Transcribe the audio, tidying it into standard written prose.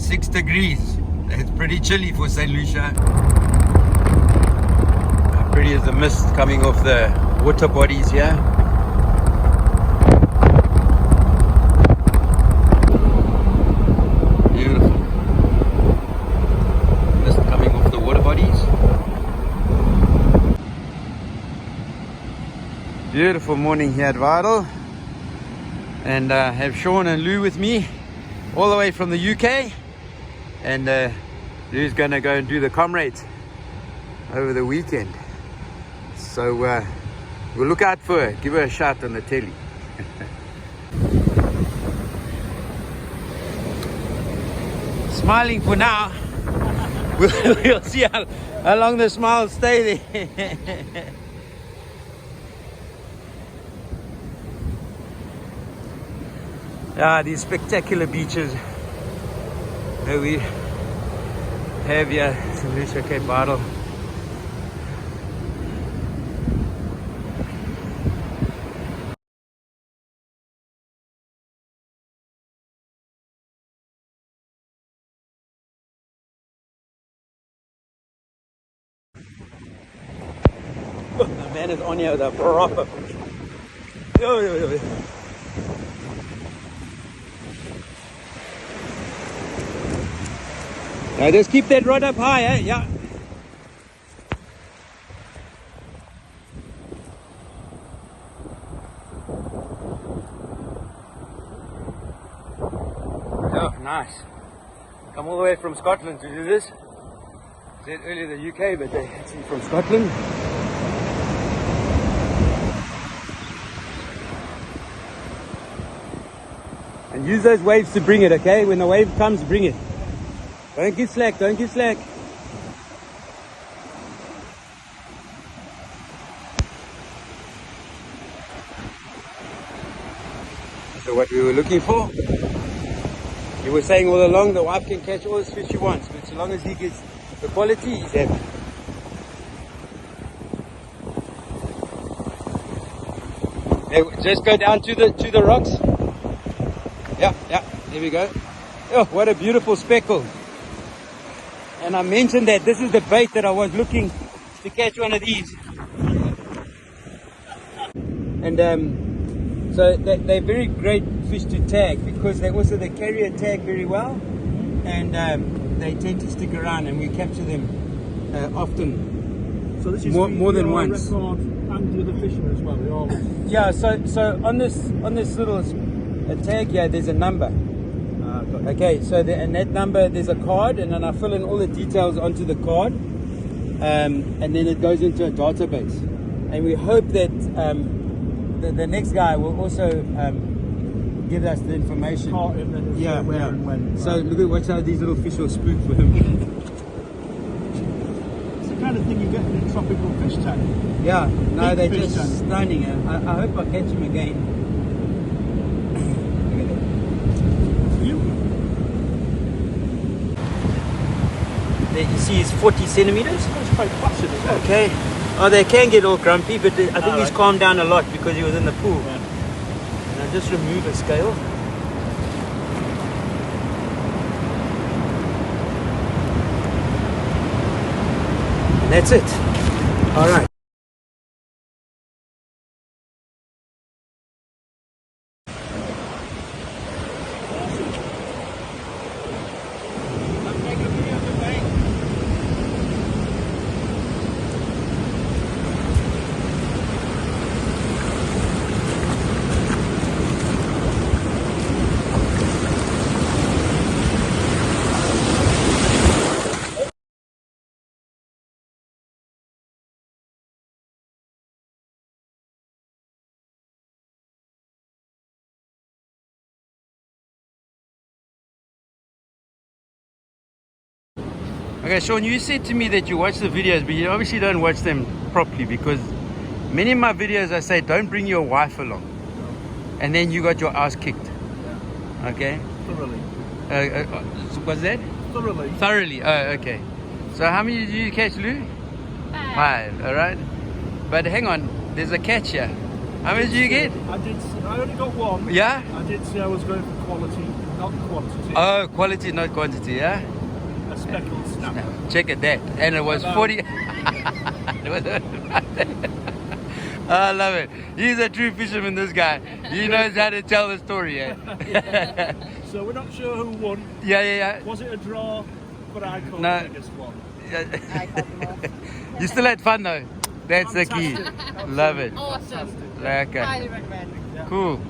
6 degrees. It's pretty chilly for St. Lucia. Pretty as the mist coming off the water bodies here. Beautiful. Mist coming off the water bodies. Beautiful morning here at Vidal. And I have Shaun and Lou with me all the way from the UK. And Lou's going to go and do the comrades over the weekend. So we'll look out for her. Give her a shot on the telly. Smiling for now. We'll see how long the smiles stay there. These spectacular beaches that we have here in St. Lucia, Cape Vidal. The man is on here with a Barraca. Now just keep that rod up high, eh? Yeah. Oh, nice. Come all the way from Scotland to do this. I said earlier the UK, but they're actually from Scotland. And use those waves to bring it, okay? When the wave comes, bring it. Don't give slack, don't give slack. So what we were looking for, you were saying all along the wife can catch all the fish she wants, but so long as he gets the quality, he's happy. Just go down to the rocks. Yeah, there we go. Oh, what a beautiful speckle. And I mentioned that this is the bait that I was looking to catch one of these. And so they're very great fish to tag because they carry a tag very well, and they tend to stick around, and we capture them often. So this is more than once. Record and the other fishermen as well. Yeah. So on this little tag here, there's a number. Okay, so and that number, there's a card, and then I fill in all the details onto the card, and then it goes into a database. And we hope that the next guy will also give us the information. Yeah. When. So watch how these little fish will spook for him. It's the kind of thing you get in a tropical fish tank. Yeah, no, they're Big just fish tank. stunning. I hope I catch him again. You see he's 40 centimeters. It's quite placid as well. Okay. Oh, they can get all grumpy, but I think he's calmed down a lot because he was in the pool. Yeah. And I just remove a scale. And that's it. All right. Okay, Shaun, you said to me that you watch the videos, but you obviously don't watch them properly because many of my videos I say don't bring your wife along, and then you got your ass kicked. Okay? Thoroughly. What's that? Thoroughly. Thoroughly. Oh, okay. So how many did you catch, Lou? 5. All right. But hang on, there's a catch here. How many did you get? I only got one. Yeah? I did say I was going for quality, not quantity. Oh, quality, not quantity, yeah? A speckled snapper. Check at that. And it was 40. I love it. He's a true fisherman, this guy. He knows how to tell the story, yeah? So we're not sure who won. Yeah. Was it a draw? But I called No. the biggest one. You still had fun though. That's the key. Fantastic. Love it. Awesome. Okay. Highly recommend. Cool.